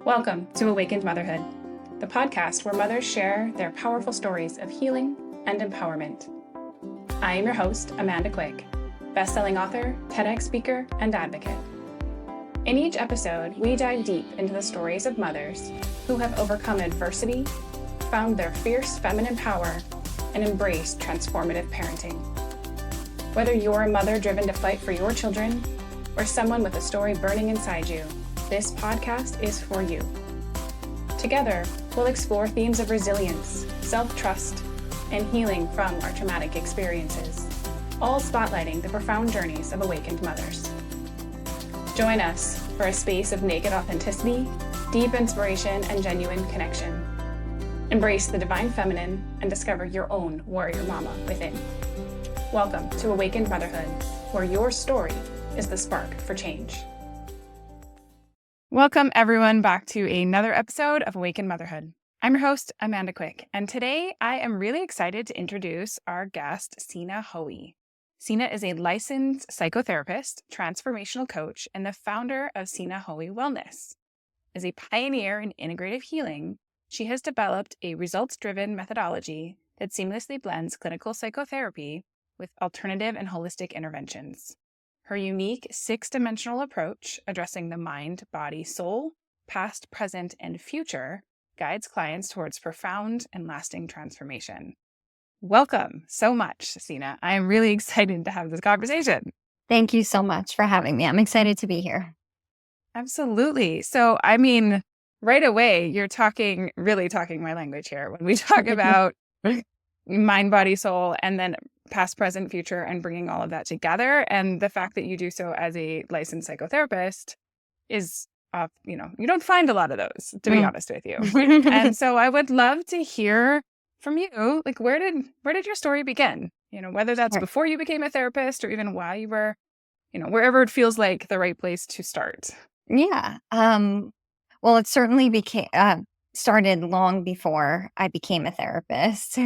Welcome to Awakened Motherhood, the podcast where mothers share their powerful stories of healing and empowerment. I am your host, Amanda Quick, best-selling author, TEDx speaker, and advocate. In each episode, we dive deep into the stories of mothers who have overcome adversity, found their fierce feminine power, and embraced transformative parenting. Whether you're a mother driven to fight for your children or someone with a story burning inside you, this podcast is for you. Together, we'll explore themes of resilience, self-trust, and healing from our traumatic experiences, all spotlighting the profound journeys of awakened mothers. Join us for a space of naked authenticity, deep inspiration, and genuine connection. Embrace the divine feminine and discover your own warrior mama within. Welcome to Awakened Motherhood, where your story is the spark for change. Welcome, everyone, back to another episode of Awakened Motherhood. I'm your host, Amanda Quick, and today I am really excited to introduce our guest, Cina Hoey. Cina is a licensed psychotherapist, transformational coach, and the founder of Cina Hoey Wellness. As a pioneer in integrative healing, she has developed a results-driven methodology that seamlessly blends clinical psychotherapy with alternative and holistic interventions. Her unique 6-dimensional approach, addressing the mind, body, soul, past, present, and future, guides clients towards profound and lasting transformation. Welcome so much, Cina. I am really excited to have this conversation. Thank you so much for having me. I'm excited to be here. Absolutely. So, right away, you're really talking my language here when we talk about mind, body, soul, and then past, present, future, and bringing all of that together. And the fact that you do so as a licensed psychotherapist is, you don't find a lot of those, to be honest with you. And so I would love to hear from you, like, where did your story begin? Whether that's before you became a therapist or even while you were, wherever it feels like the right place to start. Yeah. Well, it certainly started long before I became a therapist.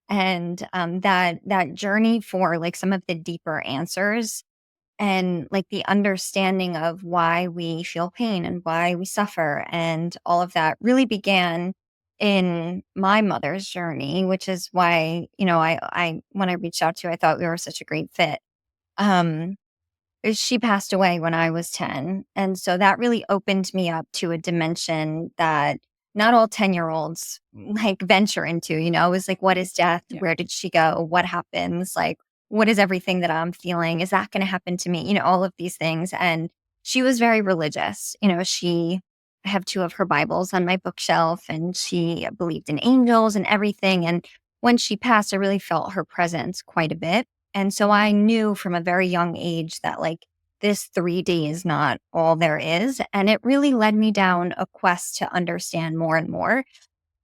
And that journey for like some of the deeper answers and like the understanding of why we feel pain and why we suffer and all of that really began in my mother's journey, which is why, I when I reached out to you, I thought we were such a great fit. She passed away when I was 10. And so that really opened me up to a dimension that not all 10-year-olds like venture into, it was like, what is death? Yeah. Where did she go? What happens? Like, what is everything that I'm feeling? Is that going to happen to me? All of these things. And she was very religious. I have 2 of her Bibles on my bookshelf, and she believed in angels and everything. And when she passed, I really felt her presence quite a bit. And so I knew from a very young age that like this 3D is not all there is. And it really led me down a quest to understand more and more.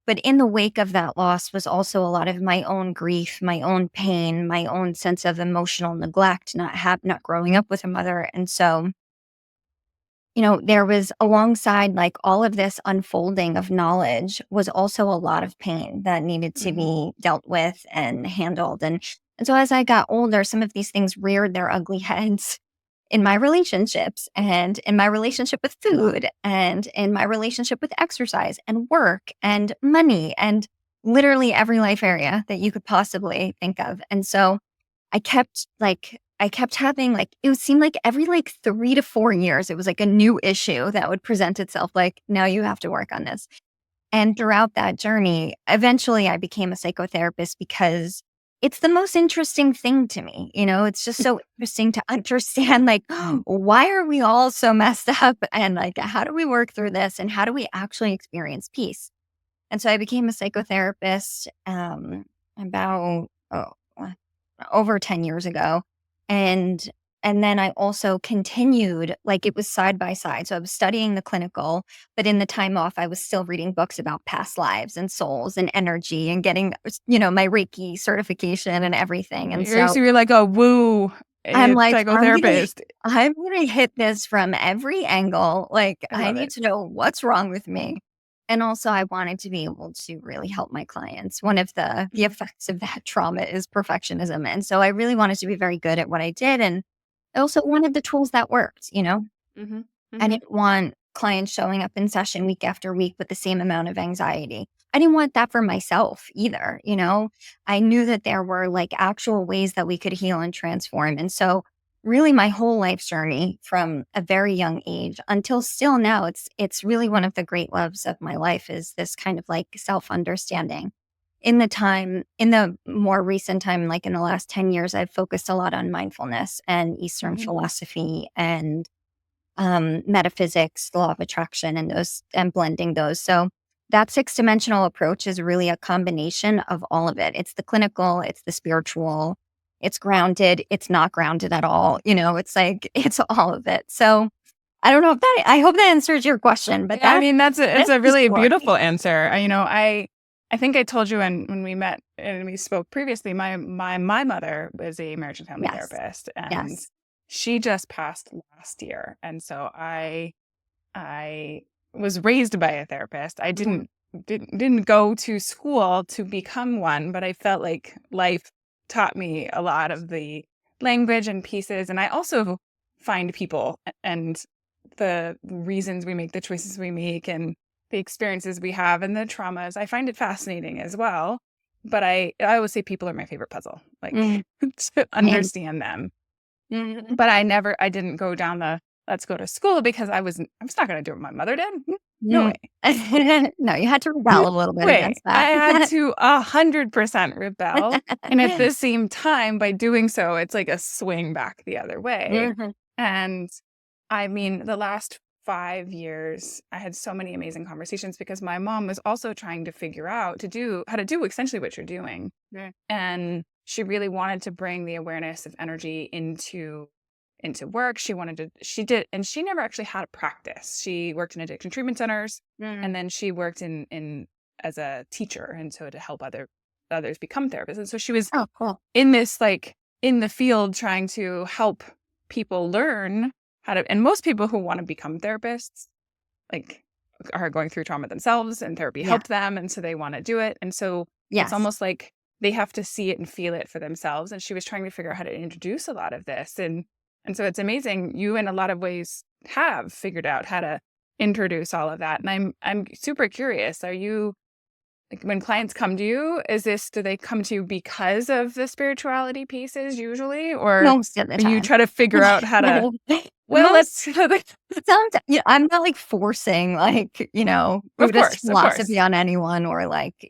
But in the wake of that loss was also a lot of my own grief, my own pain, my own sense of emotional neglect, not growing up with a mother. And so, there was alongside like all of this unfolding of knowledge was also a lot of pain that needed to be dealt with and handled. And so as I got older, some of these things reared their ugly heads in my relationships and in my relationship with food and in my relationship with exercise and work and money and literally every life area that you could possibly think of. And so I kept having like, it would seem like every like 3 to 4 years, it was like a new issue that would present itself like, now you have to work on this. And throughout that journey, eventually I became a psychotherapist because it's the most interesting thing to me. It's just so interesting to understand, like, why are we all so messed up? And like, how do we work through this? And how do we actually experience peace? And so I became a psychotherapist about over 10 years ago. And then I also continued, like it was side by side. So I was studying the clinical, but in the time off, I was still reading books about past lives and souls and energy and getting, my Reiki certification and everything. And so you're like a woo I'm like, psychotherapist. I'm going to hit this from every angle. Like, I need to know what's wrong with me. And also I wanted to be able to really help my clients. One of the effects of that trauma is perfectionism. And so I really wanted to be very good at what I did. And I also wanted the tools that worked, I didn't want clients showing up in session week after week with the same amount of anxiety. I didn't want that for myself either. I knew that there were like actual ways that we could heal and transform. And so really my whole life's journey from a very young age until still now, it's really one of the great loves of my life is this kind of like self-understanding. In the more recent time, like in the last 10 years, I've focused a lot on mindfulness and Eastern philosophy and metaphysics, the law of attraction, and blending those. So that 6 dimensional approach is really a combination of all of it. It's the clinical, it's the spiritual, it's grounded, it's not grounded at all. It's like, it's all of it. So I don't know I hope that answers your question, but Yeah, I mean, it's that's a the really story. beautiful answer. I think I told you when we met and we spoke previously, my mother was a marriage and family Yes. therapist, and Yes. she just passed last year. And so I was raised by a therapist. I Mhm. didn't go to school to become one, but I felt like life taught me a lot of the language and pieces. And I also find people and the reasons we make the choices we make and the experiences we have and the traumas. I find it fascinating as well. But I always say people are my favorite puzzle, like Mhm. to understand them. Mhm. But I didn't go down the let's go to school because I was not going to do what my mother did. No Mm. way. No, you had to rebel a little bit Way. against I that. had to 100% rebel. And at the same time, by doing so, it's like a swing back the other way. Mhm. And I mean, the last 5 years, I had so many amazing conversations because my mom was also trying to figure out how to do essentially what you're doing. Yeah. And she really wanted to bring the awareness of energy into work. She did, and she never actually had a practice. She worked in addiction treatment centers, and then she worked in as a teacher, and so to help others become therapists. And so she was Oh, cool. in this like in the field trying to help people learn how to. And most people who want to become therapists like are going through trauma themselves, and therapy Yeah. helped them, and so they want to do it. And so it's Yes. almost like they have to see it and feel it for themselves. And she was trying to figure out how to introduce a lot of this. And so it's amazing. You, in a lot of ways, have figured out how to introduce all of that. And I'm super curious. Are you like when clients come to you, do they come to you because of the spirituality pieces usually? Or Most of the you time. try to figure out how to, well, Most let's Sometimes, I'm not like forcing like, of Buddhist course, of course. philosophy on anyone or like,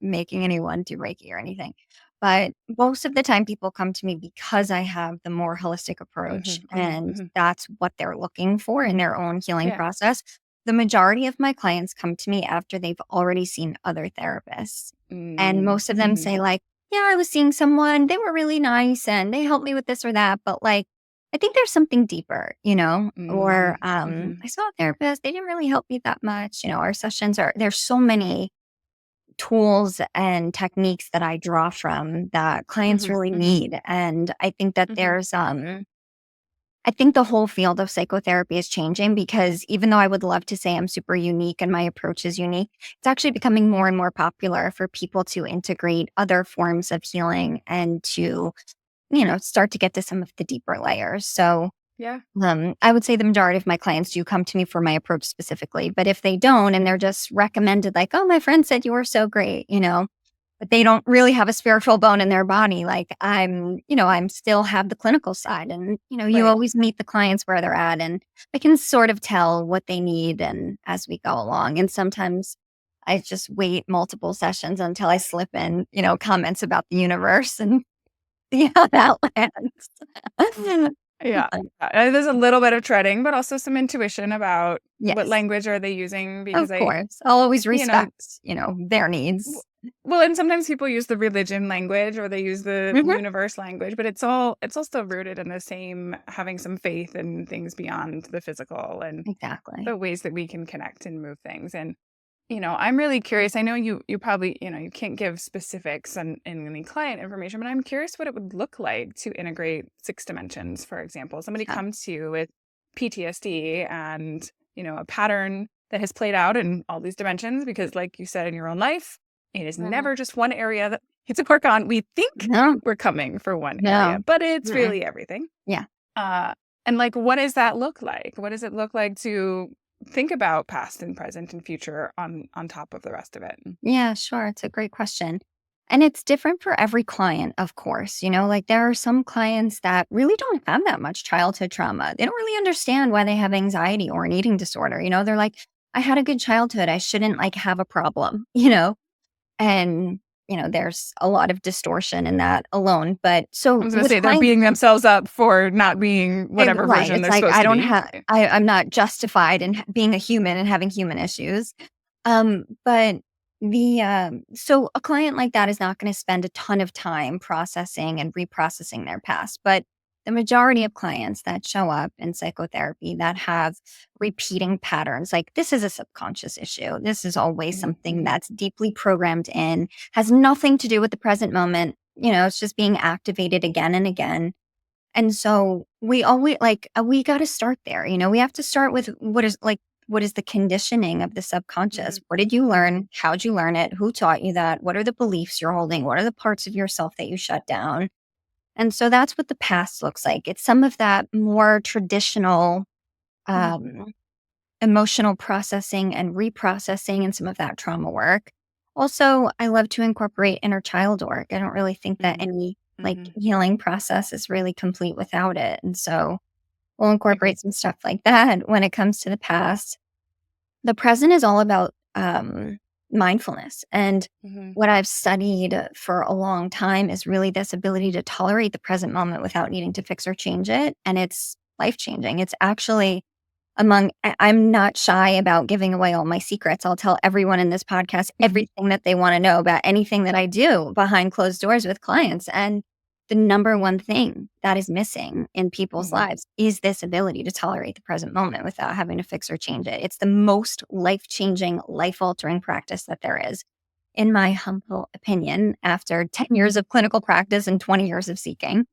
making anyone do Reiki or anything. But most of the time people come to me because I have the more holistic approach and Mhm. that's what they're looking for in their own healing Yeah. process. The majority of my clients come to me after they've already seen other therapists. And most of them Mhm. say like, yeah, I was seeing someone, they were really nice and they helped me with this or that, but like I think there's something deeper, or Mhm. I saw a therapist, they didn't really help me that much. Our sessions there's so many tools and techniques that I draw from that clients Mhm. really Mhm. need. And I think that Mhm. I think the whole field of psychotherapy is changing because even though I would love to say I'm super unique and my approach is unique, it's actually becoming more and more popular for people to integrate other forms of healing and to start to get to some of the deeper layers. So, Yeah. I would say the majority of my clients do come to me for my approach specifically. But if they don't and they're just recommended, like, oh, my friend said you were so great, but they don't really have a spiritual bone in their body, like I'm still have the clinical side. And, you Right. always meet the clients where they're at and I can sort of tell what they need and as we go along. And sometimes I just wait multiple sessions until I slip in, comments about the universe and see how that lands. Yeah. There's a little bit of treading, but also some intuition about what Yes, language are they using because of course. I'll always you know, respect, their w- needs. well, and sometimes people use the religion language or they use the Mhm. universe language, but it's also rooted in the same having some faith in things beyond the physical and Exactly. the ways that we can connect and move things. And I'm really curious. I know you probably, you can't give specifics in any client information, but I'm curious what it would look like to integrate 6 dimensions, for example. Somebody Yeah. comes to you with PTSD and, a pattern that has played out in all these dimensions, because like you said in your own life, it is Mhm. never just one area that you have to work on. We think No, we're coming for one area, no. but it's Mm-mm. really everything. Yeah. Uh, and like, what does that look like? What does it look like to think about past and present and future on top of the rest of it? Yeah, sure. It's a great question. And it's different for every client, of course. Like there are some clients that really don't have that much childhood trauma. They don't really understand why they have anxiety or an eating disorder. They're like, I had a good childhood. I shouldn't like have a problem, And, there's a lot of distortion in that alone. But I so was going to with say they're clients, beating themselves up for not being whatever right. version It's they're like supposed I to don't be. have I'm not justified in being a human and having human issues. But so a client like that is not going to spend a ton of time processing and reprocessing their past. But the majority of clients that show up in psychotherapy that have repeating patterns, like this is a subconscious issue. This is always something that's deeply programmed in, has nothing to do with the present moment. It's just being activated again and again. And so we always we got to start there. We have to start with what is the conditioning of the subconscious? What did you learn? How'd you learn it? Who taught you that? What are the beliefs you're holding? What are the parts of yourself that you shut down? And so that's what the past looks like. It's some of that more traditional um, emotional processing and reprocessing and some of that trauma work. Also, I love to incorporate inner child work. I don't really think that any healing process is really complete without it. And so we'll incorporate some stuff like that when it comes to the past. The present is all about mindfulness. And what I've studied for a long time is really this ability to tolerate the present moment without needing to fix or change it. And it's life changing. It's actually I'm not shy about giving away all my secrets. I'll tell everyone in this podcast everything that they want to know about anything that I do behind closed doors with clients. And the number one thing that is missing in people's lives is this ability to tolerate the present moment without having to fix or change it. It's the most life-changing, life-altering practice that there is, in my humble opinion, after 10 years of clinical practice and 20 years of seeking.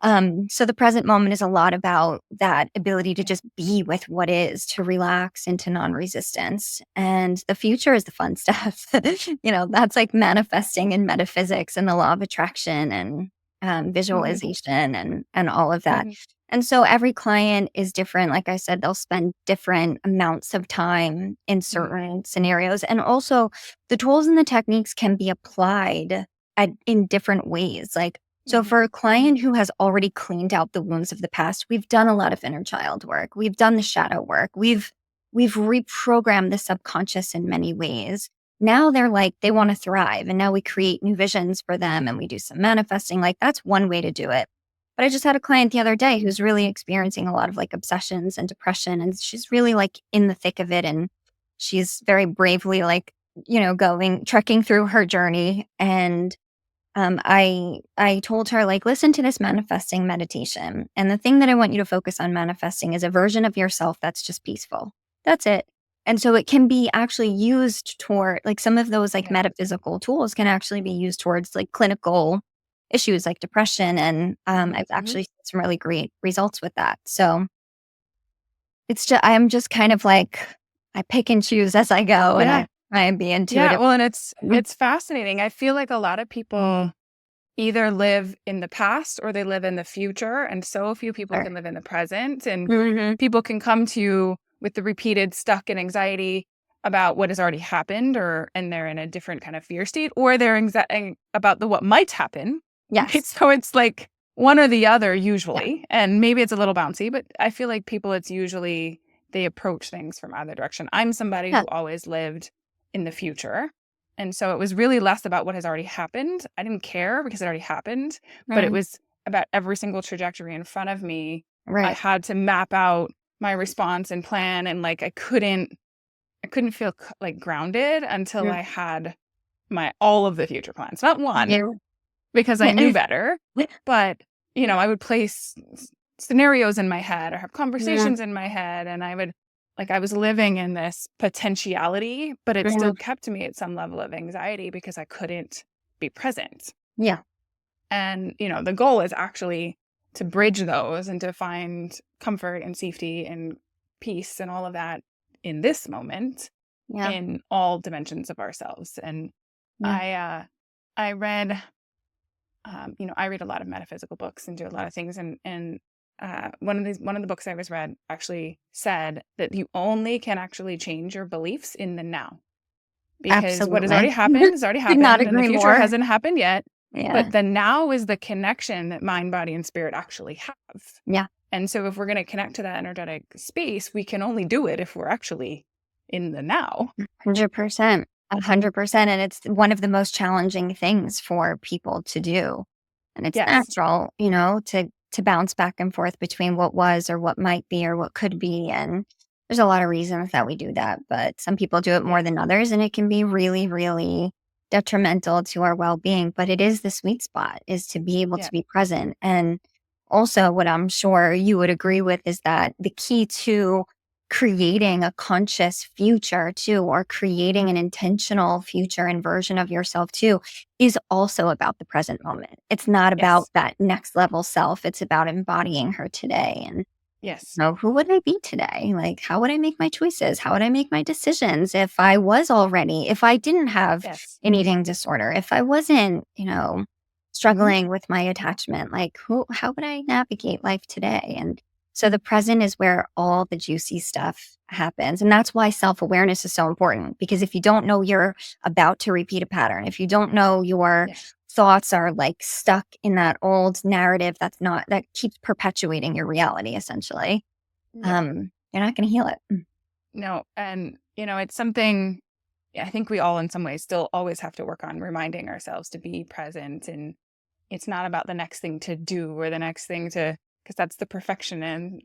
So the present moment is a lot about that ability to just be with what is, to relax into non-resistance. And the future is the fun stuff. That's like manifesting in metaphysics and the law of attraction and visualization and all of that. And so every client is different. Like I said, they'll spend different amounts of time in certain scenarios. And also the tools and the techniques can be applied in different ways. So for a client who has already cleaned out the wounds of the past, we've done a lot of inner child work. We've done the shadow work. We've reprogrammed the subconscious in many ways. Now they're like, they want to thrive. And now we create new visions for them and we do some manifesting. Like that's one way to do it. But I just had a client the other day who's really experiencing a lot of like obsessions and depression. And she's really like in the thick of it. And she's very bravely trekking through her journey. And I told her, like, listen to this manifesting meditation. And the thing that I want you to focus on manifesting is a version of yourself that's just peaceful. That's it. And so it can be actually used toward like some of those like metaphysical tools can actually be used towards like clinical issues like depression. And I've actually seen some really great results with that. So I'm just kind of like, I pick and choose as I go and I try and be intuitive. Yeah, well, and it's fascinating. I feel like a lot of people either live in the past or they live in the future, and so few people can live in the present. And people can come to you with the repeated stuck in anxiety about what has already happened, and they're in a different kind of fear state, or they're about the what might happen. Yes. Right? So it's like one or the other usually, and maybe it's a little bouncy, but I feel like people, it's usually they approach things from either direction. I'm somebody who always lived in the future. And so it was really less about what has already happened. I didn't care because it already happened, but it was about every single trajectory in front of me. I had to map out my response and plan. And like, I couldn't feel like grounded until I had all of the future plans, not one, because I knew better, but I would place scenarios in my head or have conversations in my head. And I was living in this potentiality, but it still kept me at some level of anxiety because I couldn't be present. Yeah. And, the goal is actually to bridge those and to find comfort and safety and peace and all of that in this moment in all dimensions of ourselves. And I read, I read a lot of metaphysical books and do a lot of things. And one of the books I was read actually said that you only can actually change your beliefs in the now. Because what has already Absolutely. happened has already Could not happened, and the agree future more. hasn't happened yet. Yeah. But the now is the connection that mind, body, and spirit actually have. Yeah. And so if we're going to connect to that energetic space, we can only do it if we're actually in the now. 100%. 100%. And it's one of the most challenging things for people to do. And it's Yes. natural, to bounce back and forth between what was or what might be or what could be. And there's a lot of reasons that we do that, but some people do it more than others. And it can be really, really detrimental to our well-being. But it is the sweet spot, is to be able Yeah. to be present. And also, what I'm sure you would agree with is that the key to creating a conscious future too, or creating an intentional future and version of yourself too, is also about the present moment. It's not about Yes. that next level self. It's about embodying her today. And Yes. who would I be today? Like, how would I make my choices? How would I make my decisions if I didn't have Yes. an eating disorder, if I wasn't, struggling with my attachment, like how would I navigate life today? And so the present is where all the juicy stuff happens. And that's why self-awareness is so important, because if you don't know you're about to repeat a pattern, if you don't know your Yes. thoughts are like stuck in that old narrative that keeps perpetuating your reality, essentially, Yeah. you're not going to heal it. No. And, it's something I think we all in some ways still always have to work on reminding ourselves to be present. And it's not about the next thing to do or the next thing to, because that's the perfection and,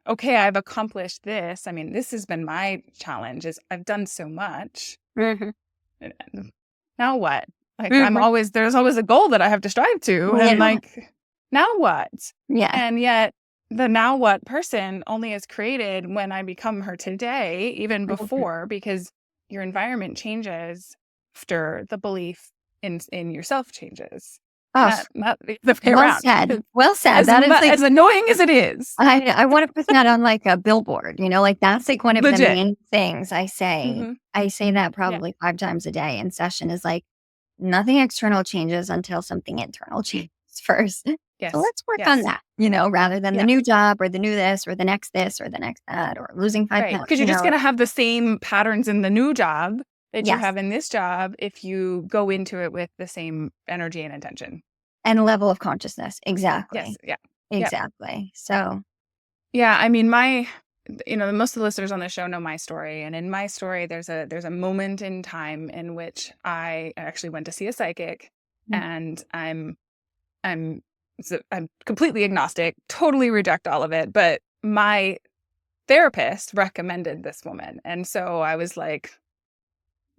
okay, I've accomplished this. I mean, this has been my challenge is I've done so much. Mhm. And now what? Like Mhm. there's always a goal that I have to strive to. And Yeah. now what? Yeah. And yet the now what person only is created when I become her today, even Mhm. before, because your environment changes after the belief in yourself changes. Oh, Not the other way well around. said. Well said. As That is like, as annoying as it is, I want to put that on like a billboard, like that's like one of the legit. main things I say. Hmm. I say that Yeah. probably 5 times a day in session, is like, nothing external changes until something internal changes first. So Yes. let's work on Yes. that, rather than the Yeah. new job or the new this or the next that or losing 5 pounds, Right. Because you're just going to have the same patterns in the new job that you Yes. have in this job if you go into it with the same energy and intention. And level of consciousness. Yes. Exactly. Yeah. Yeah. Exactly. So, Yeah. I mean, most of the listeners on the show know my story. And in my story, there's a moment in time in which I actually went to see a psychic, mm, and I'm I'm completely agnostic, totally reject all of it. But my therapist recommended this woman. And so I was like,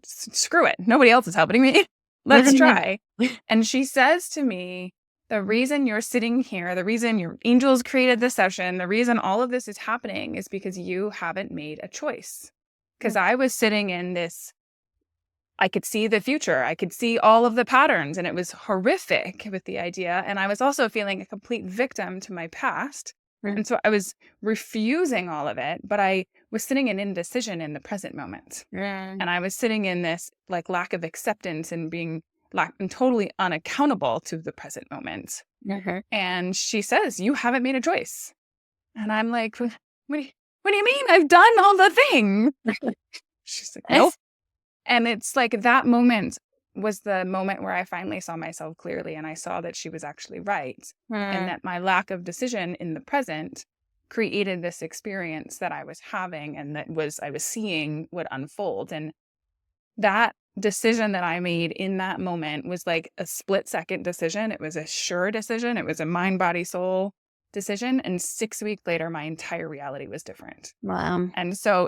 screw it. Nobody else is helping me. Let's try. And she says to me, the reason you're sitting here, the reason your angels created this session, the reason all of this is happening is because you haven't made a choice. Because I was sitting in this, I could see the future. I could see all of the patterns, and it was horrific with the idea. And I was also feeling a complete victim to my past. mm, And so I was refusing all of it, but I was sitting in indecision in the present moment. mm, And I was sitting in this like lack of acceptance and being and totally unaccountable to the present moment. mhm. And she says, you haven't made a choice. And I'm like, what do you mean? I've done all the things. She's like, nope. And it's like that moment was the moment where I finally saw myself clearly, and I saw that she was actually right. And Mm, that my lack of decision in the present created this experience that I was having, and I was seeing would unfold. And that decision that I made in that moment was like a split-second decision. It was a sure decision. It was a mind, body, soul decision. And 6 weeks later, my entire reality was different. wow. And so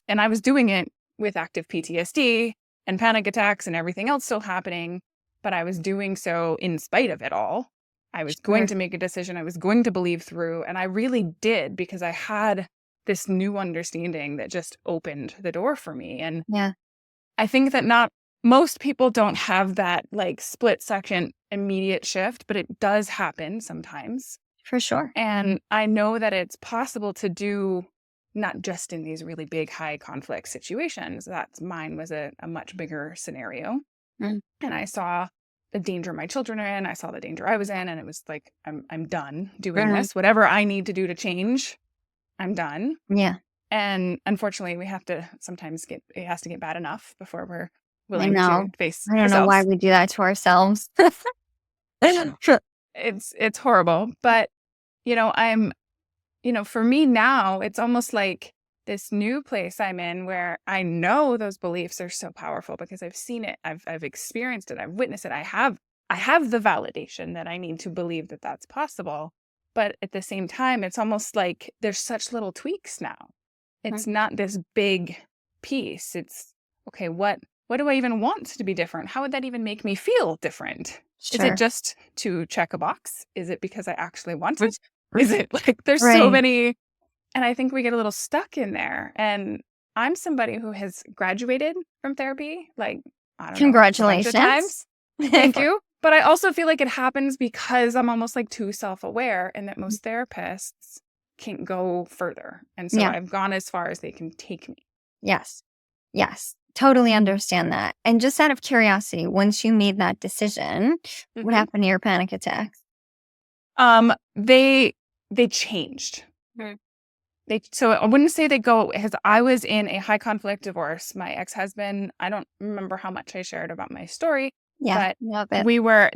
and I was doing it with active PTSD and panic attacks and everything else still happening, but I was doing so in spite of it all. I was going Sure. to make a decision. I was going to believe through, and I really did, because I had this new understanding that just opened the door for me. And Yeah, I think that not most people don't have that like split second immediate shift, but it does happen sometimes. for sure. And I know that it's possible to do not just in these really big, high conflict situations. Mine was a much bigger scenario. Mm, And I saw the danger my children are in. I saw the danger I was in, and it was like, I'm done doing Mhm. this. Whatever I need to do to change, I'm done. Yeah. And unfortunately, we have to sometimes it has to get bad enough before we're I willing to know. face I don't know why ourselves. we do that to ourselves. It's horrible, but I'm for me now, it's almost like this new place I'm in where I know those beliefs are so powerful because I've seen it, I've experienced it, I've witnessed it. I have the validation that I need to believe that that's possible. But at the same time, it's almost like there's such little tweaks now. It's not this big piece. It's okay, what do I even want to be different? How would that even make me feel different? Is it Sure. just to check a box? Is it because I actually want it? Is it like there's so Right. many, and I think we get a little stuck in there. And I'm somebody who has graduated from therapy, like, I don't know, a bunch of Congratulations. times. Thank you. But I also feel like it happens because I'm almost like too self-aware, and that most therapists can't go further. And so Yeah. I've gone as far as they can take me. Yes. Yes. Totally understand that. And just out of curiosity, once you made that decision, what Mhm. happened to your panic attacks? They changed. So I wouldn't say they go, because I was in a high conflict divorce. My ex-husband, I don't remember how much I shared about my story, Yeah. but Love it.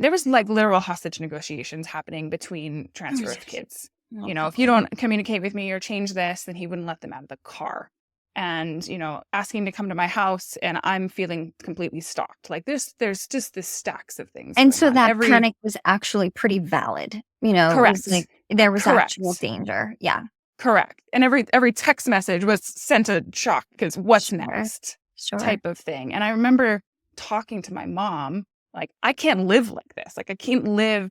there was like literal hostage negotiations happening between transfer of kids. Oh, If you don't communicate with me or change this, then he wouldn't let them out of the car. And, asking to come to my house, and I'm feeling completely stalked. Like there's just this stacks of things And going so on. that panic was actually pretty valid. It was like Correct. there was actual Correct. danger. Yeah. Correct. And every text message was sent a shock because what's Sure. next Sure. type of thing. And I remember talking to my mom, like, I can't live like this. Like, I can't live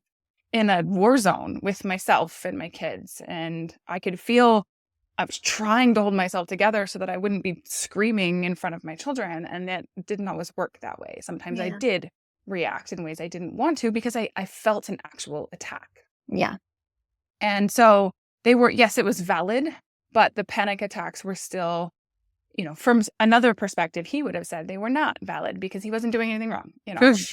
in a war zone with myself and my kids. And I could feel I was trying to hold myself together so that I wouldn't be screaming in front of my children. And that didn't always work that way. Sometimes I Yeah. did react in ways I didn't want to because I felt an actual attack. Yeah. And so yes, it was valid, but the panic attacks were still, from another perspective, he would have said they were not valid because he wasn't doing anything wrong,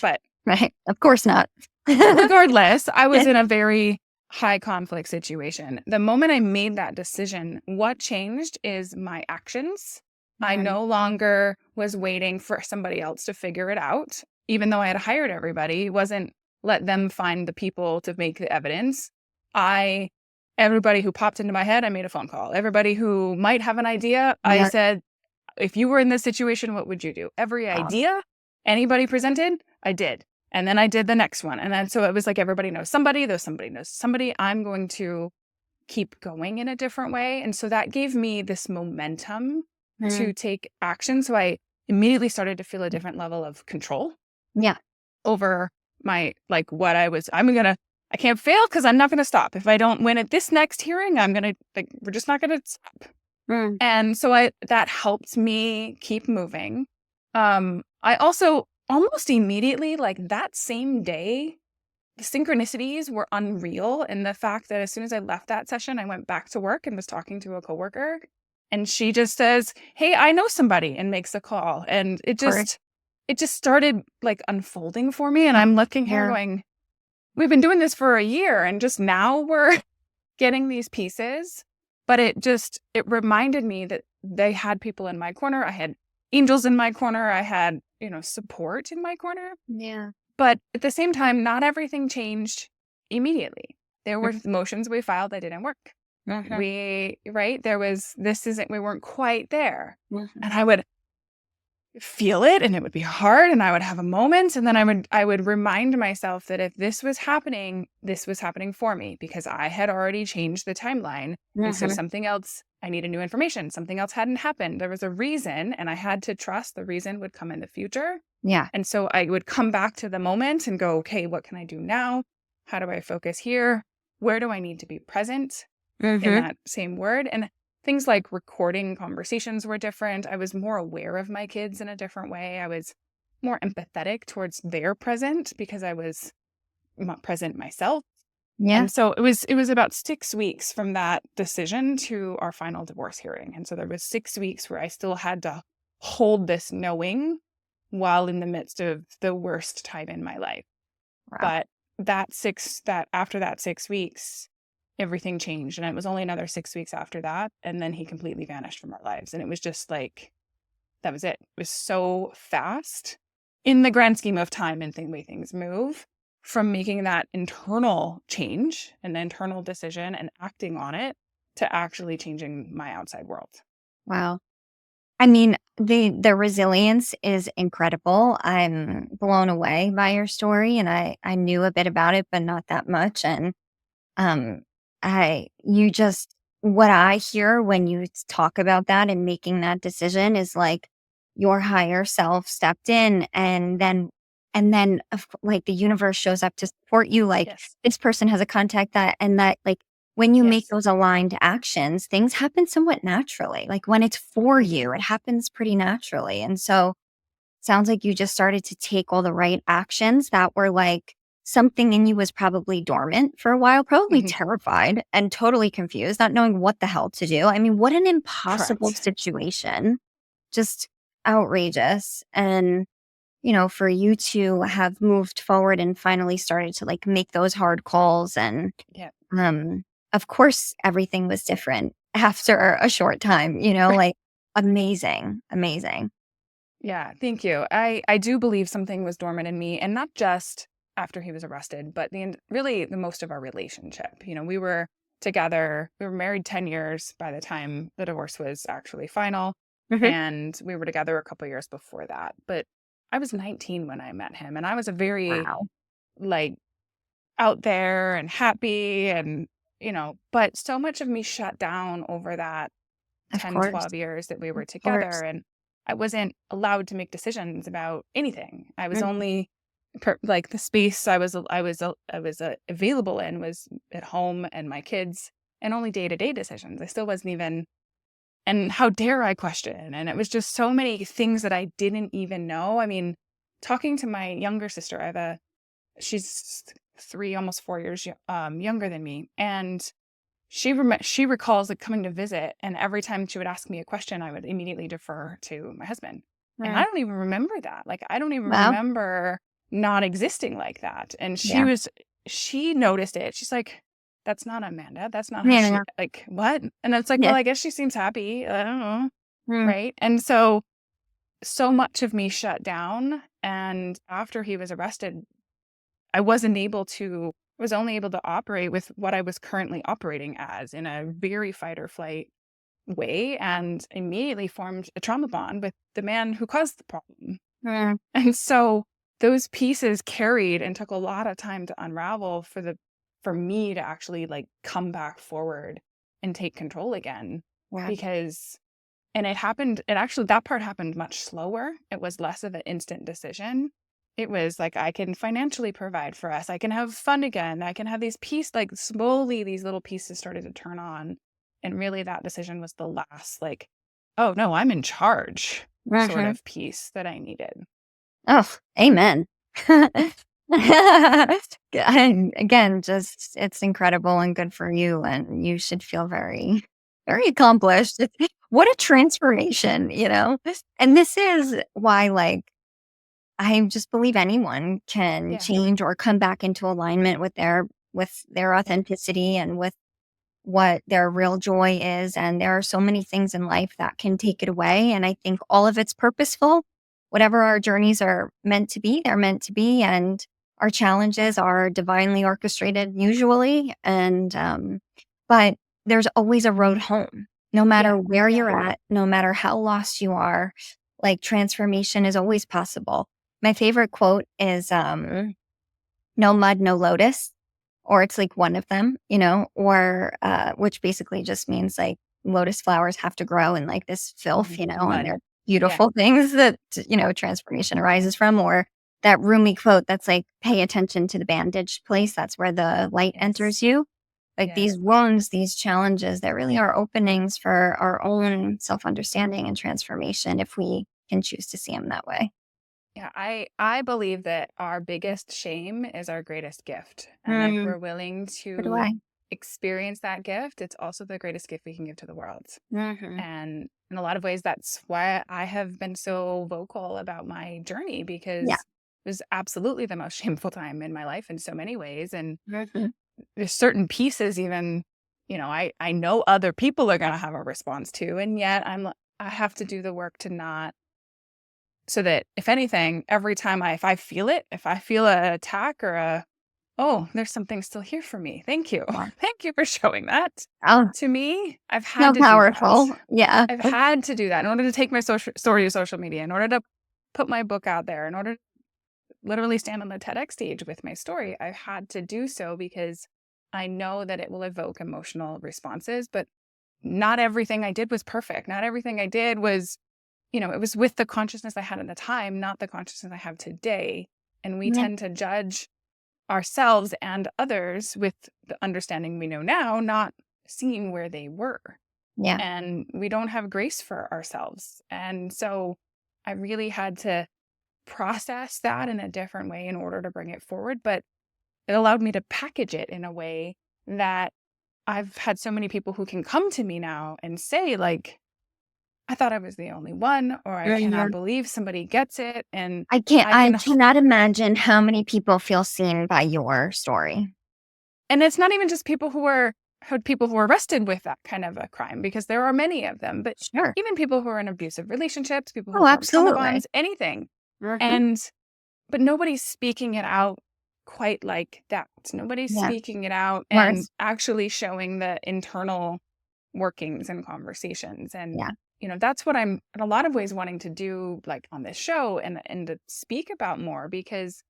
but Right. Of course not. regardless, I was in a very high conflict situation. The moment I made that decision, what changed is my actions. I no longer was waiting for somebody else to figure it out, even though I had hired everybody. It wasn't let them find the people to make the evidence. Everybody who popped into my head, I made a phone call. Everybody who might have an idea, I Yeah. said, if you were in this situation, what would you do? Every Wow. idea anybody presented, I did. And then I did the next one. And then so it was like everybody knows somebody, though somebody knows somebody. I'm going to keep going in a different way. And so that gave me this momentum to take action. So I immediately started to feel a different level of control Yeah. over my, like, I can't fail because I'm not going to stop. If I don't win at this next hearing, we're just not going to stop. And so that helped me keep moving. I also almost immediately, like that same day, the synchronicities were unreal. And the fact that as soon as I left that session, I went back to work and was talking to a coworker, and she just says, "Hey, I know somebody," and makes a call. And it just started like unfolding for me. And I'm looking here going, we've been doing this for a year, and just now we're getting these pieces. But it reminded me that they had people in my corner. I had angels in my corner. I had, support in my corner. Yeah. But at the same time, not everything changed immediately. There were motions we filed that didn't work. We weren't quite there. And I would feel it, and it would be hard, and I would have a moment, and then I would remind myself that if this was happening for me because I had already changed the timeline. And so something else, I needed new information. Something else hadn't happened. There was a reason, and I had to trust the reason would come in the future. Yeah. And so I would come back to the moment and go, okay, what can I do now? How do I focus here? Where do I need to be present in that same word? And things like recording conversations were different. I was more aware of my kids in a different way. I was more empathetic towards their present because I was not present myself. Yeah. And so it was about 6 weeks from that decision to our final divorce hearing. And so there was 6 weeks where I still had to hold this knowing while in the midst of the worst time in my life. Wow. But after that 6 weeks, everything changed. And it was only another 6 weeks after that. And then he completely vanished from our lives. And it was just like, that was it. It was so fast in the grand scheme of time and the way things move, from making that internal change, an internal decision and acting on it, to actually changing my outside world. Wow. I mean, the resilience is incredible. I'm blown away by your story, and I knew a bit about it, but not that much. And um, I you just what I hear when you talk about that and making that decision is like your higher self stepped in, and then like the universe shows up to support you. Like Yes. this person has a contact that, and that like when you make Yes. those aligned actions, things happen somewhat naturally. Like when it's for Mhm. you, it happens pretty naturally. And so sounds like you just started to take all the right actions that were like something in you was probably dormant for a while, probably Mhm. terrified and totally confused, not knowing what the hell to do. I mean, what an impossible Correct. situation. Just outrageous. And, for you to have moved forward and finally started to like make those hard calls. And Yeah. um, of course, everything was different after a short time, like amazing, amazing. Yeah, thank you. I do believe something was dormant in me, and not just after he was arrested, but really the most of our relationship. We were together. We were married 10 years by the time the divorce was actually final, Hmm. and we were together a couple years before that. But I was 19 when I met him, and I was a very, Wow. like, out there and happy, and but so much of me shut down over that Of 10, course. 12 years that we Of were together, course. and I wasn't allowed to make decisions about anything. I was Mhm. only like the space I was available in was at home and my kids, and only day-to-day decisions. I still wasn't even, and how dare I question? And it was just so many things that I didn't even know. I mean, talking to my younger sister, she's 3, almost 4 years younger than me, and she recalls, like, coming to visit, and every time she would ask me a question, I would immediately defer to my husband. And I Mm. don't even remember that. Like, I don't even Well, remember not existing like that. And yeah. she noticed it. She's like, "That's not Amanda. That's not how Yeah, she, yeah. like, what?" And it's like, Yeah. "Well, I guess she seems happy. I don't know." Mm. Right? And so much of me shut down, and after he was arrested, I was only able to operate with what I was currently operating as, in a very fight or flight way, and immediately formed a trauma bond with the man who caused the problem. Mm. And so those pieces carried and took a lot of time to unravel for me to actually, like, come back forward and take control again. Yeah. Because it actually, that part happened much slower. It was less of an instant decision. It was like, I can financially provide for us. I can have fun again. I can have these pieces, like, slowly these little pieces started to turn on. And really that decision was the last, like, oh no, I'm in charge sort Mhm. of piece that I needed. Oh, amen. And again, just it's incredible and good for you, and you should feel very, very accomplished. What a transformation. And this is why, like, I just believe anyone can Yeah. change or come back into alignment with their Yeah. authenticity and with what their real joy is. And there are so many things in life that can take it away. And I think all of it's purposeful. Whatever our journeys are meant to be, they're meant to be. And our challenges are divinely orchestrated usually. But there's always a road home, no matter Yeah. where Yeah. you're at, no matter how lost you are, like transformation is always possible. My favorite quote is, no mud, no lotus, or it's like one of them, or which basically just means like lotus flowers have to grow in like this filth, And and mud. they're Yeah. beautiful things that, transformation arises from, or that Rumi quote that's like, pay attention to the bandaged place. That's where the light Yes. enters you. Like Yes. these wounds, these challenges that really are openings for our own self understanding and transformation if we can choose to see them that way. Yeah, I believe that our biggest shame is our greatest gift. And if Mm, we're willing so do to I. experience that gift, it's also the greatest gift we can give to the world. Hmm. And in a lot of ways, that's why I have been so vocal about my journey, Yeah. because was absolutely the most shameful time in my life in so many ways. And Mhm. there's certain pieces even, I know other people are going to have a response to, and yet I have to do the work to not, so that if anything, every time if I feel it, if I feel an attack or oh, there's something still here for me. Thank you. Yeah. Thank you for showing that Oh, to me. I've so had to do that. powerful. Yeah. I've had to do that in order to take my story to social media, in order to put my book out there, in order to literally stand on the TEDx stage with my story. I've had to do so because I know that it will evoke emotional responses, but not everything I did was perfect. Not everything I did was, it was with the consciousness I had at the time, not the consciousness I have today. And we Yeah. tend to judge ourselves and others with the understanding we know now, not seeing where they were. Yeah. And we don't have grace for ourselves. And so I really had to process that in a different way in order to bring it forward. But it allowed me to package it in a way that I've had so many people who can come to me now and say, like, I thought I was the only one, or I cannot believe somebody gets it. And I I can, cannot imagine how many people feel seen by your story. and it's not even just people who were arrested with that kind of a crime, because there are many of them, but Sure. even people who are in abusive relationships, people who Oh, form trauma absolutely. bonds, anything. Mhm. And but nobody's speaking it out quite like that. Nobody's Yeah. speaking it out and Worse. actually showing the internal workings and conversations. And, Yeah. that's what I'm in a lot of ways wanting to do, like on this show, and to speak about more, because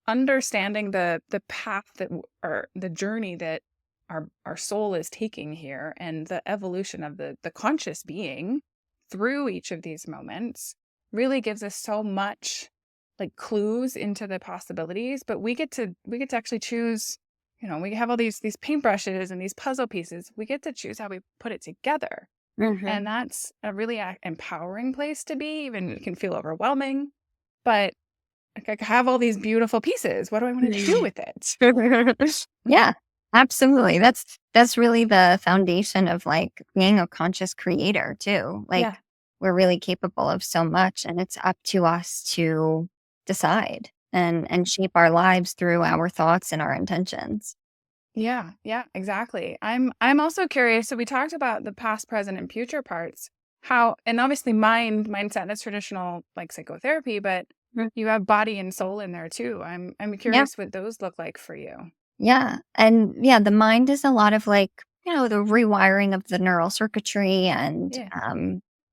understanding the path that or the journey that our soul is taking here, and the evolution of the conscious being through each of these moments, really gives us so much, like, clues into the possibilities. But we get to actually choose. We have all these paintbrushes and these puzzle pieces. We get to choose how we put it together. Mhm. And that's a really empowering place to be. Even it can feel overwhelming, but like, I have all these beautiful pieces. What do I want to do with it? Yeah, absolutely. That's really the foundation of like being a conscious creator too. Yeah. Like we're really capable of so much and it's up to us to decide and shape our lives through our thoughts and our intentions. Yeah. Yeah, exactly. I'm also curious. So we talked about the past, present, and future parts. How, and obviously mindset, that's traditional, like, psychotherapy, but Mm. you have body and soul in there too. I'm Yeah. curious what those look like for you. Yeah. And yeah, the mind is a lot of like, the rewiring of the neural circuitry and Yeah.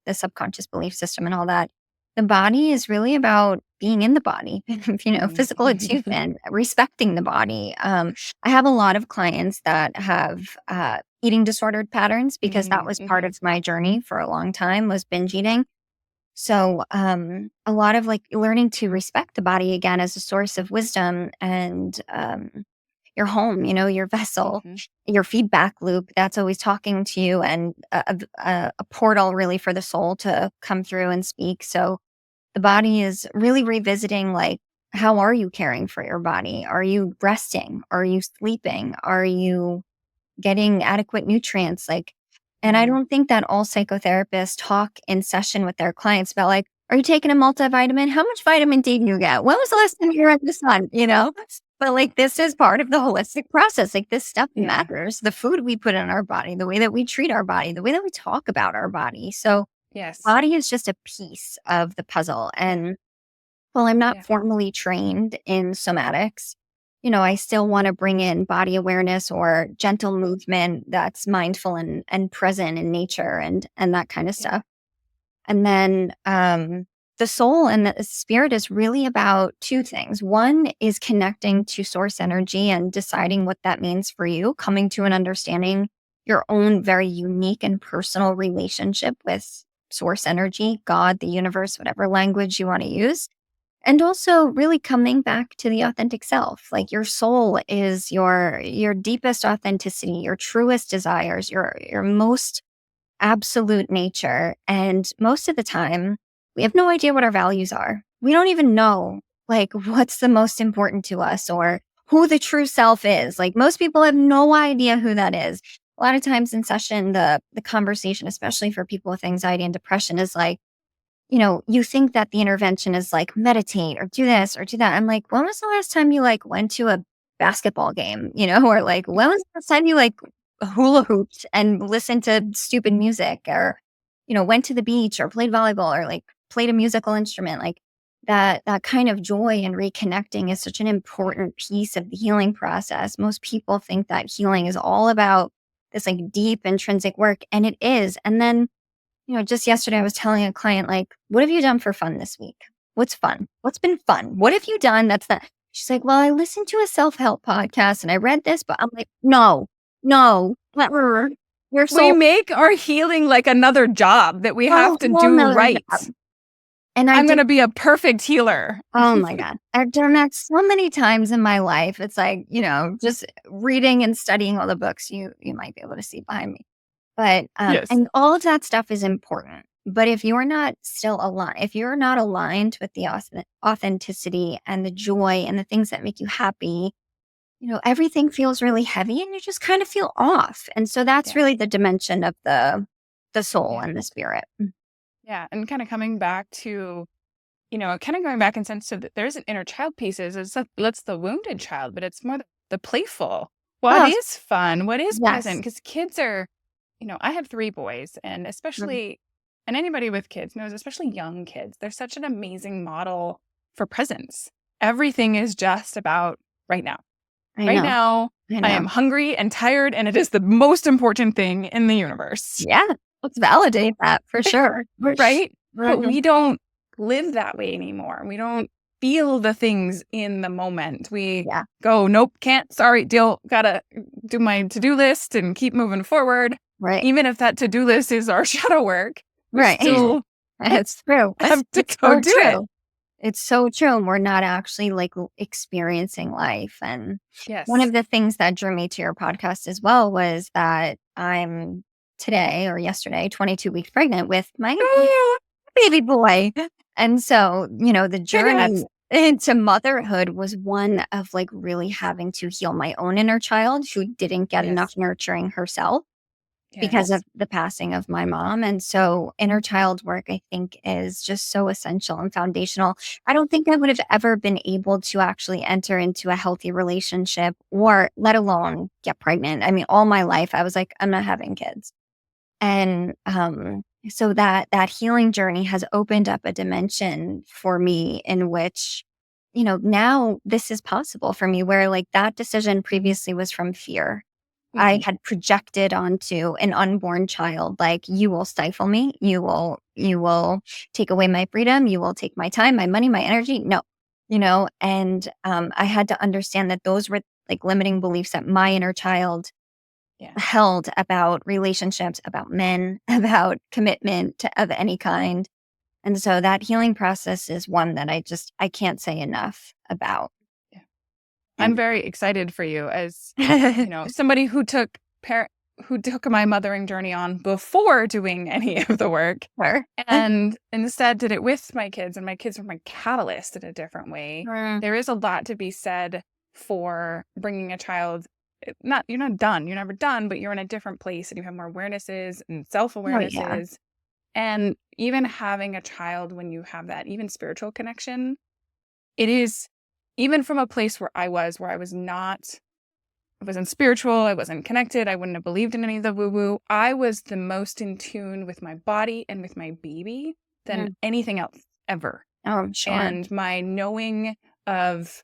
the subconscious belief system and all that. The body is really about being in the body, physical Mhm. attunement, respecting the body. I have a lot of clients that have eating disordered patterns because that was part Mhm. of my journey for a long time was binge eating. So a lot of like learning to respect the body again as a source of wisdom and your home, your vessel, Mhm. your feedback loop that's always talking to you, and a portal really for the soul to come through and speak. So the body is really revisiting like, how are you caring for your body? Are you resting? Are you sleeping? Are you getting adequate nutrients? Like, and I Mhm. don't think that all psychotherapists talk in session with their clients about like, are you taking a multivitamin? How much vitamin D do you get? When was the last time you were in the sun? But like, this is part of the holistic process. Like, this stuff Yeah. matters. The food we put in our body, the way that we treat our body, the way that we talk about our body. So, Yes. body is just a piece of the puzzle. Yeah. And well, I'm not Yeah. formally trained in somatics. I still want to bring in body awareness or gentle movement that's mindful and present in nature and that kind of Yeah. stuff. And then the soul and the spirit is really about two things. One is connecting to source energy and deciding what that means for you, coming to an understanding your own very unique and personal relationship with source energy, God, the universe, whatever language you want to use. And also really coming back to the authentic self. Like your soul is your deepest authenticity, your truest desires, your most absolute nature. And most of the time, we have no idea what our values are. We don't even know like what's the most important to us or who the true self is. Like most people have no idea who that is. A lot of times in session, the conversation, especially for people with anxiety and depression, is like, you think that the intervention is like meditate or do this or do that. I'm like, when was the last time you like went to a basketball game, or like when was the last time you like hula hooped and listened to stupid music or, went to the beach or played volleyball or like played a musical instrument? Like that kind of joy and reconnecting is such an important piece of the healing process. Most people think that healing is all about this like deep intrinsic work, and it is. And then just yesterday I was telling a client, like, what have you done for fun this week? What's fun? What's been fun? What have you done that's not? She's like, well, I listened to a self-help podcast and I read this, but I'm like, no, no, you're We so make our healing like another job that we have to whole do nother right. job. And I'm going to be a perfect healer. oh my God. I've done that so many times in my life. It's like, just reading and studying all the books you might be able to see behind me. But, Yes. and all of that stuff is important. But if you're not still aligned, if you're not aligned with the authenticity and the joy and the things that make you happy, everything feels really heavy and you just kind of feel off. And so that's really the dimension of the soul and the spirit. Yeah. And kind of coming back to, kind of going back in sense to there's an inner child pieces. It's the wounded child, but it's more the playful. What is fun? What is present? Because kids are, I have 3 boys, and especially, and anybody with kids knows, especially young kids, they're such an amazing model for presence. Everything is just about right now. Now, I am hungry and tired, and it is the most important thing in the universe. Yeah, let's validate that for sure. Right? But we don't live that way anymore. We don't feel the things in the moment. We go, nope, can't, sorry, deal, gotta do my to-do list and keep moving forward. Right. Even if that to-do list is our shadow work. Right. Still it's true. Have to go do it. It's so true. And we're not actually like experiencing life. And yes, one of the things that drew me to your podcast as well was that I'm today or yesterday, 22 weeks pregnant with my baby boy. And so, the journey into motherhood was one of like really having to heal my own inner child who didn't get enough nurturing herself because of the passing of my mom. And so inner child work, I think, is just so essential and foundational. I don't think I would have ever been able to actually enter into a healthy relationship or let alone get pregnant. I mean, all my life, I was like, I'm not having kids. And so that healing journey has opened up a dimension for me in which, now this is possible for me, where like that decision previously was from fear. I had projected onto an unborn child, like, you will stifle me. You will take away my freedom. You will take my time, my money, my energy. No, and I had to understand that those were like limiting beliefs that my inner child held about relationships, about men, about commitment of any kind. And so that healing process is one that I can't say enough about. I'm very excited for you as, somebody who took my mothering journey on before doing any of the work, and instead did it with my kids, and my kids were my catalyst in a different way. There is a lot to be said for bringing a child. You're not done. You're never done, but you're in a different place and you have more awarenesses and self-awarenesses. And even having a child, when you have that even spiritual connection, it is even from a place where I wasn't spiritual, I wasn't connected, I wouldn't have believed in any of the woo-woo. I was the most in tune with my body and with my baby than anything else ever. Oh, I'm sure. And my knowing of,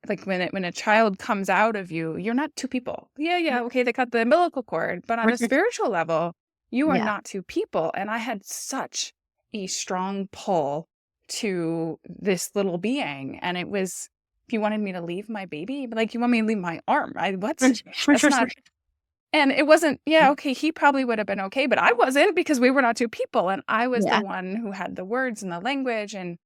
like, when a child comes out of you, you're not 2 people. Okay, they cut the umbilical cord, but on a spiritual level, you are not 2 people. And I had such a strong pull to this little being, and it was, if you wanted me to leave my baby, like, you want me to leave my arm? That's not. And it wasn't. Okay, he probably would have been okay, but I wasn't, because we were not 2 people, and I was the one who had the words and the language, and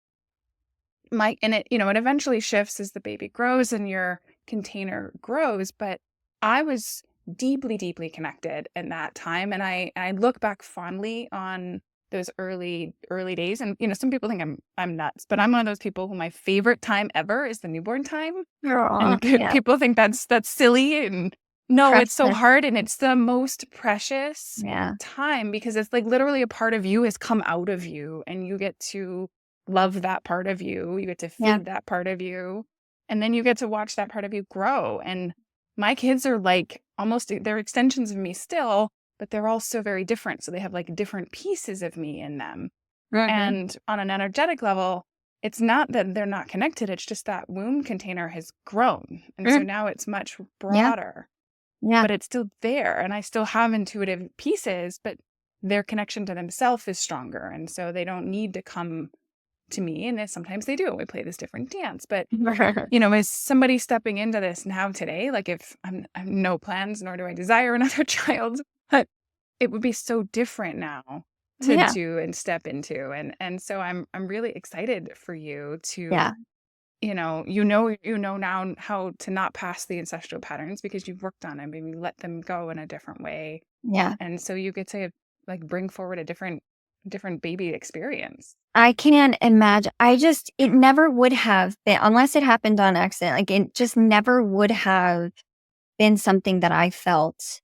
it eventually shifts as the baby grows and your container grows. But I was deeply, deeply connected in that time, and I look back fondly on those early days. And some people think I'm nuts, but I'm one of those people who my favorite time ever is the newborn time. And people think that's silly, and No, it's so precious. hard, and it's the most precious Yeah. time because it's like literally a part of you has come out of you, and you get to love that part of you. You get to Yeah. feed that part of you, and then you get to watch that part of you grow. And my kids are like almost they're extensions of me still, but they're all so very different. So they have like different pieces of me in them. Mhm. And on an energetic level, it's not that they're not connected, it's just that womb container has grown. And so Mm. now it's much Yeah. broader, Yeah. but it's still there. And I still have intuitive pieces, but their connection to themselves is stronger. And so they don't need to come to me. And sometimes they do. We play this different dance. But, as somebody stepping into this now today, like if I have no plans, nor do I desire another child, but it would be so different now to Yeah. do and step into. And so I'm really excited for you Yeah. to now how to not pass the ancestral patterns because you've worked on them and you let them go in a different way. Yeah. And so you get to like bring forward a different baby experience. I can't imagine. It never would have been, unless it happened on accident. Like, it just never would have been something that I felt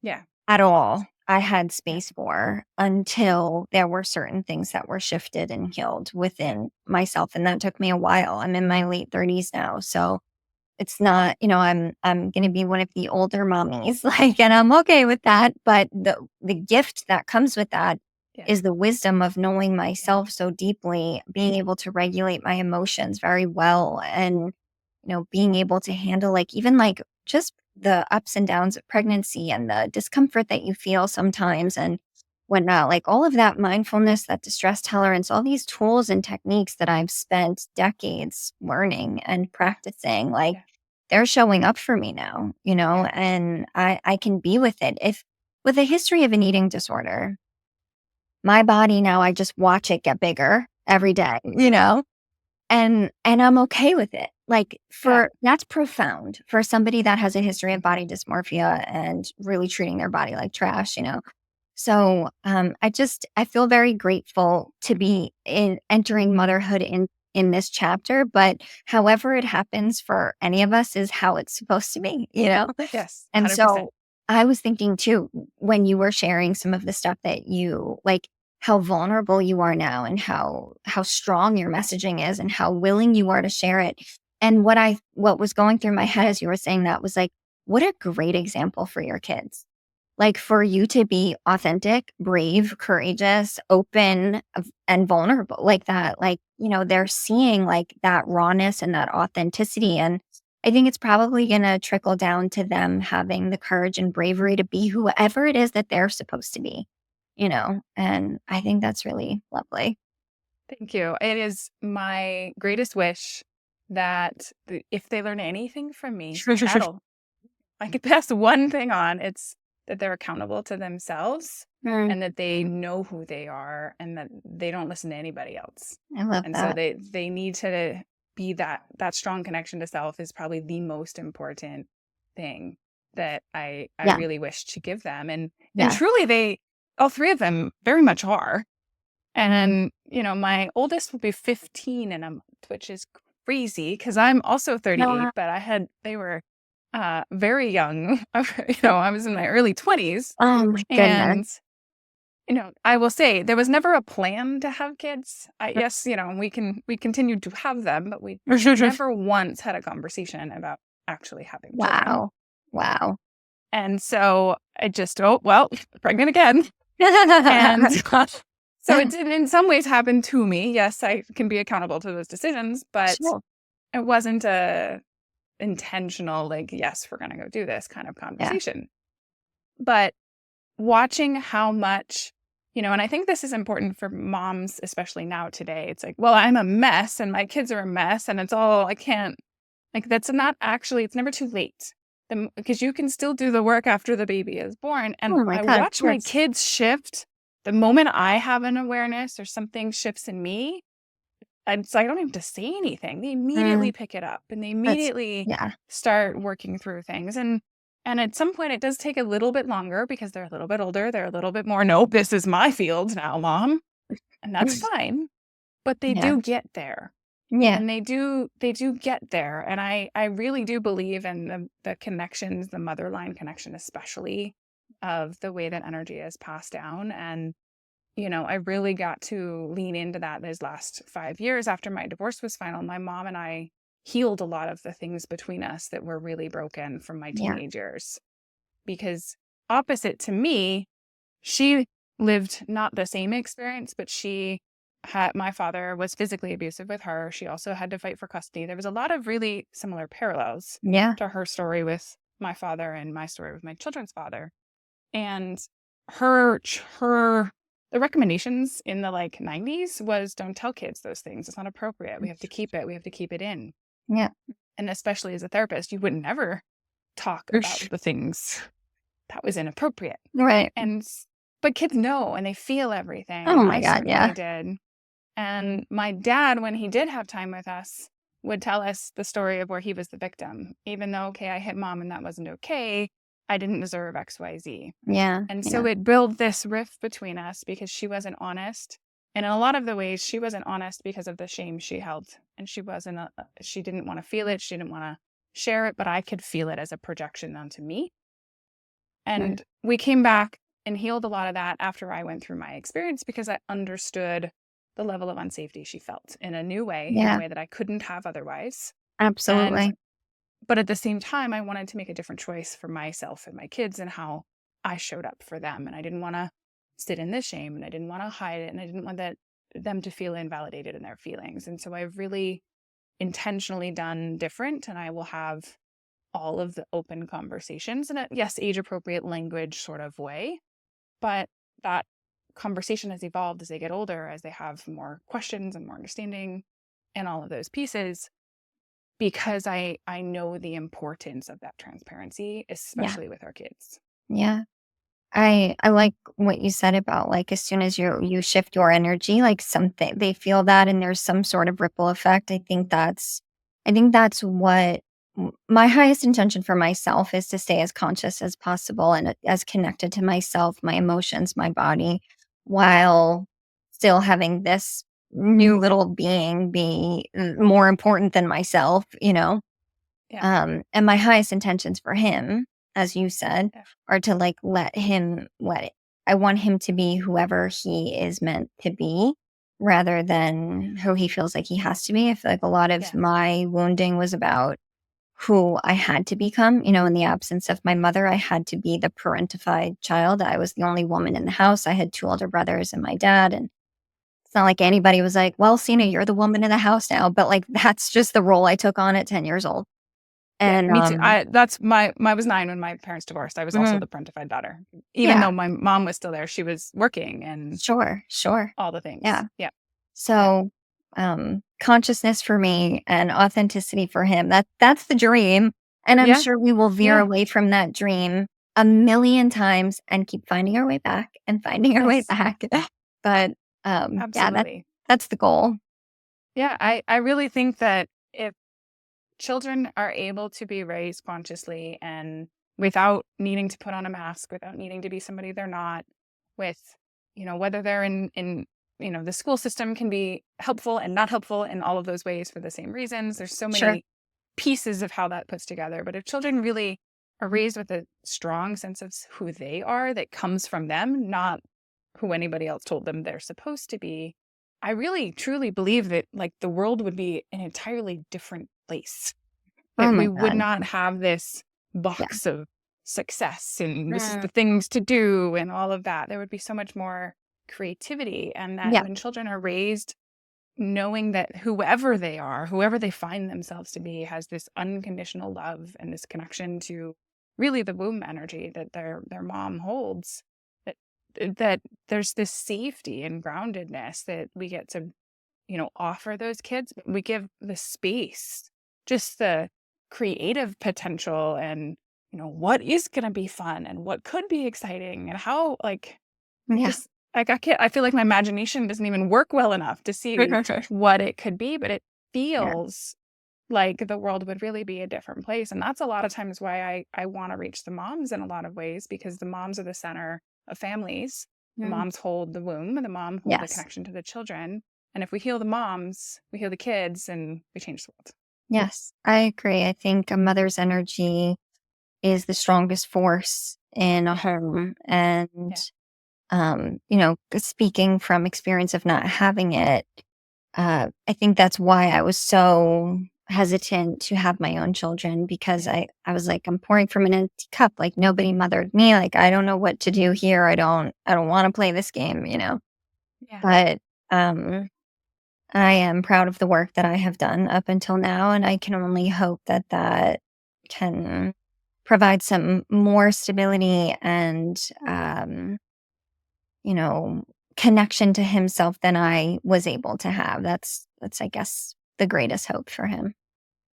Yeah. at all I had Yeah. space for until there were certain things that were shifted and healed within myself. And that took me a while. I'm in my late 30s now. So it's not, I'm going to be one of the older mommies, like, and I'm okay with that. But the gift that comes with that Yeah. is the wisdom of knowing myself so deeply, being able to regulate my emotions very well, and being able to handle, like, even like just the ups and downs of pregnancy and the discomfort that you feel sometimes and whatnot, like all of that mindfulness, that distress tolerance, all these tools and techniques that I've spent decades learning and practicing, like, Yeah. they're showing up for me now, Yeah. and I can be with it. If with a history of an eating disorder, my body now, I just watch it get bigger every day, and I'm okay with it. Like, Yeah. that's profound for somebody that has a history of body dysmorphia and really treating their body like trash. So, I feel very grateful to be entering motherhood in this chapter, but however it happens for any of us is how it's supposed to be. Yes. And 100%. so I was thinking too, when you were sharing some of the stuff that you like, how vulnerable you are now and how strong your messaging is and how willing you are to share it. And what was going through my head as you were saying that was like, what a great example for your kids. Like, for you to be authentic, brave, courageous, open, and vulnerable like that. Like, they're seeing like that rawness and that authenticity. And I think it's probably going to trickle down to them having the courage and bravery to be whoever it is that they're supposed to be. And I think that's really lovely. Thank you. It is my greatest wish that if they learn anything from me at all, I could pass one thing on. It's that they're accountable to themselves Mm, and that they know who they are and that they don't listen to anybody else. I love And so that. they need to be that strong connection to self is probably the most important thing that I Yeah. really wish to give them. And Yeah. truly they all three of them very much are. Mm. And my oldest will be 15 in a month, which is crazy because I'm also 38, Yeah. but they were very young. I was in my early 20s. Oh my goodness. And, I will say there was never a plan to have kids. Yes, we continued to have them, but we never once had a conversation about actually having children. Wow. Wow. And so I just, oh, well, pregnant again. And so it did in some ways happen to me. Yes, I can be accountable to those decisions, but Sure. it wasn't a intentional, like, yes, we're going to go do this kind of Yeah. conversation. But watching how much, and I think this is important for moms, especially now today. It's like, well, I'm a mess and my kids are a mess and it's all, I can't, like, that's not actually, it's never too late. Because you can still do the work after the baby is born. And Oh my I God. watch my kids shift the moment I have an awareness or something shifts in me. And so I don't have to say anything. They immediately pick it up and they immediately Yeah. start working through things. And at some point it does take a little bit longer because they're a little bit older. They're a little bit more, nope, this is my field now, mom. And that's fine. But they Yeah. do get there. Yeah. And they do get there. And I really do believe in the connections, the mother line connection, especially of the way that energy is passed down. And, I really got to lean into that those last 5 years after my divorce was final. My mom and I healed a lot of the things between us that were really broken from my Yeah. teenage years. Because opposite to me, she lived not the same experience, but my father was physically abusive with her. She also had to fight for custody. There was a lot of really similar parallels Yeah. to her story with my father and my story with my children's father. And the recommendations in the 90s was, don't tell kids those things. It's not appropriate. We have to keep it. We have to keep it in. Yeah. And especially as a therapist, you would never talk Oosh. about the things that was inappropriate. Right. But kids know and they feel everything. Oh And my I God. certainly Yeah. did. And my dad, when he did have time with us, would tell us the story of where he was the victim. Even though, okay, I hit mom and that wasn't okay, I didn't deserve XYZ. Yeah. And Yeah. so it built this rift between us because she wasn't honest. And in a lot of the ways, she wasn't honest because of the shame she held. And she didn't want to feel it. She didn't want to share it, but I could feel it as a projection onto me. Mm. And we came back and healed a lot of that after I went through my experience because I understood the level of unsafety she felt in a new way, in a Yeah. way that I couldn't have otherwise. And, Absolutely. but at the same time, I wanted to make a different choice for myself and my kids and how I showed up for them. And I didn't want to sit in the shame and I didn't want to hide it. And I didn't want them to feel invalidated in their feelings. And so I've really intentionally done different, and I will have all of the open conversations in a, yes, age appropriate language sort of way. But that conversation has evolved as they get older, as they have more questions and more understanding and all of those pieces, because I know the importance of that transparency, Yeah. especially with our kids. Yeah. I like what you said about, like, as soon as you shift your energy, like, something they feel that and there's some sort of ripple effect. I think that's what my highest intention for myself is, to stay as conscious as possible and as connected to myself, my emotions, my body, while still having this new little being be more important than myself, you know? Yeah. And my highest intentions for him, as you said, Yeah. are to, like, let it. I want him to be whoever he is meant to be rather than who he feels like he has to be. I feel like a lot of Yeah. my wounding was about who I had to become. In the absence of my mother, I had to be the parentified child. I was the only woman in the house. I had two older brothers and my dad. And it's not like anybody was like, well, Cina, you're the woman in the house now. But, like, that's just the role I took on at 10 years old. Yeah, And me too. I was 9 when my parents divorced. I was also mhm, the parentified daughter. Even yeah, though my mom was still there, she was working and sure, sure. all the things. Yeah. Yeah. Yeah. So, consciousness for me and authenticity for him, that's the dream. And I'm Yeah. sure we will veer Yeah. away from that dream a million times and keep finding our way back and finding our way Yes. back. But, yeah, Absolutely. that's the goal. Yeah. I really think that if children are able to be raised consciously and without needing to put on a mask, without needing to be somebody they're not, with, whether they're in the school system can be helpful and not helpful in all of those ways for the same reasons. There's so Sure. many pieces of how that puts together. But if children really are raised with a strong sense of who they are that comes from them, not who anybody else told them they're supposed to be, I really truly believe that the world would be an entirely different place. Oh That my we would God. not have this Yeah. box of success and this is Mm. the things to do and all of that. There would be so much more creativity, and that Yeah. when children are raised knowing that whoever they are, whoever they find themselves to be, has this unconditional love and this connection to really the womb energy that their mom holds, that that there's this safety and groundedness that we get to offer those kids. We give the space, just the creative potential, and what is going to be fun and what could be exciting, and how Yeah. just I feel like my imagination doesn't even work well enough to see what it could be, but it Yeah. feels like the world would really be a different place. And that's a lot of times why I want to reach the moms in a lot of ways, because the moms are the center of families. The Mm. moms hold the womb, and the mom hold the Yes. connection to the children. And if we heal the moms, we heal the kids, and we change the world. Yes, I agree. I think a mother's energy is the strongest force in a home. And, speaking from experience of not having it, I think that's why I was so hesitant to have my own children, because I was like, I'm pouring from an empty cup. Like, nobody mothered me. Like, I don't know what to do here. I don't want to play this game. Yeah. But I am proud of the work that I have done up until now, and I can only hope that that can provide some more stability and, you know, connection to himself than I was able to have. That's I guess the greatest hope for him.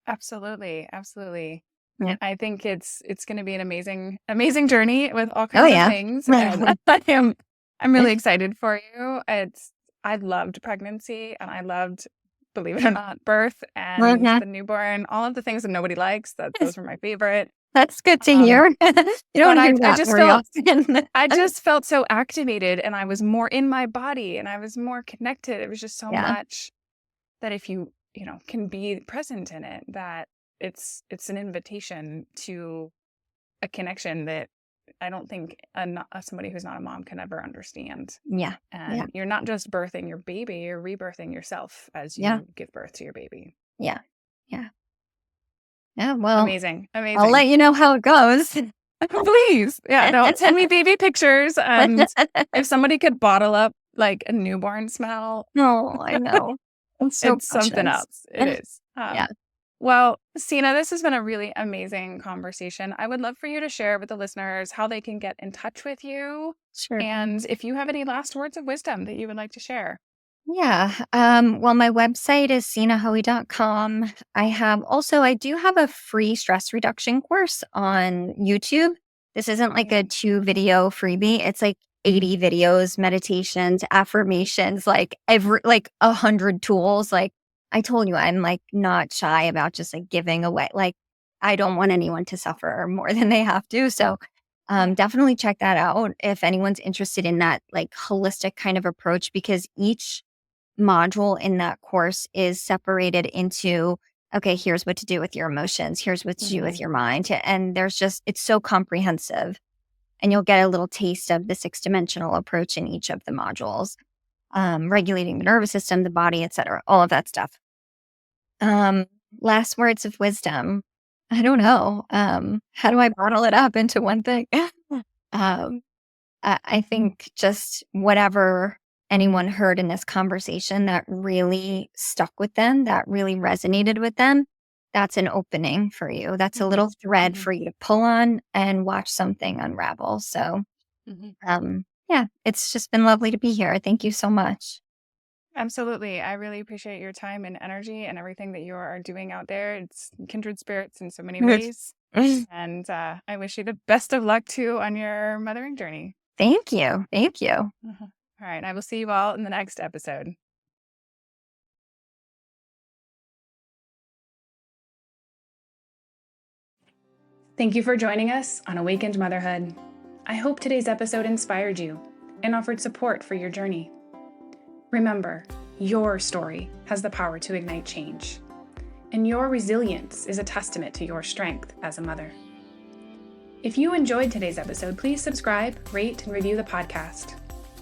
Absolutely. Absolutely. Yeah. I think it's going to be an amazing journey with all Oh kinds of yeah. things. And I'm really excited for you. I loved pregnancy, and I loved, believe it or not, birth and Mhm. the newborn, all of the things that nobody likes. Those were my favorite. That's good to Um, hear. You but don't hear I that just very felt often. I just felt so activated, and I was more in my body, and I was more connected. It was just so Yeah. much that if you can be present in it, that it's an invitation to a connection that I don't think somebody who's not a mom can ever understand. Yeah. Yeah. And you're not just birthing your baby, you're rebirthing yourself as Yeah. you give birth to your baby. Yeah. Yeah. Yeah. Well, Amazing. I'll let Amazing. you know how it goes. Please. Yeah, no, send me baby pictures. And if somebody could bottle up like a newborn smell, No, I know. It's so it's something precious. else. It is. Yeah. Well, Cina, this has been a really amazing conversation. I would love for you to share with the listeners how they can get in touch with you, Sure. and if you have any last words of wisdom that you would like to share. Yeah. Well, my website is cinahoey.com. I do have a free stress reduction course on YouTube. This isn't like a 2 video freebie. It's like 80 videos, meditations, affirmations, like 100 tools. Like, I told you, I'm like not shy about just like giving away. Like, I don't want anyone to suffer more than they have to. So definitely check that out if anyone's interested in that like holistic kind of approach, because each module in that course is separated into, okay, here's what to do with your emotions, here's what to do with your mind. And it's so comprehensive. And you'll get a little taste of the 6 dimensional approach in each of the modules, regulating the nervous system, the body, etc., all of that stuff. Last words of wisdom. I don't know. How do I bottle it up into one thing? um, I think just whatever anyone heard in this conversation that really stuck with them, that really resonated with them, that's an opening for you. That's a little thread for you to pull on and watch something unravel. So, yeah, it's just been lovely to be here. Thank you so much. Absolutely. I really appreciate your time and energy and everything that you are doing out there. It's kindred spirits in so many ways. And I wish you the best of luck too on your mothering journey. Thank you. Thank you. All right. I will see you all in the next episode. Thank you for joining us on Awakened Motherhood. I hope today's episode inspired you and offered support for your journey. Remember, your story has the power to ignite change, and your resilience is a testament to your strength as a mother. If you enjoyed today's episode, please subscribe, rate, and review the podcast.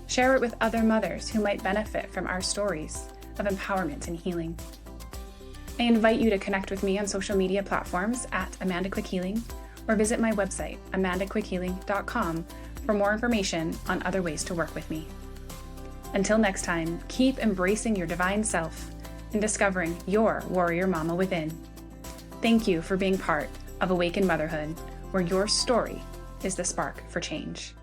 Share it with other mothers who might benefit from our stories of empowerment and healing. I invite you to connect with me on social media platforms at Amanda Quick Healing, or visit my website, amandaquickhealing.com, for more information on other ways to work with me. Until next time, keep embracing your divine self and discovering your warrior mama within. Thank you for being part of Awakened Motherhood, where your story is the spark for change.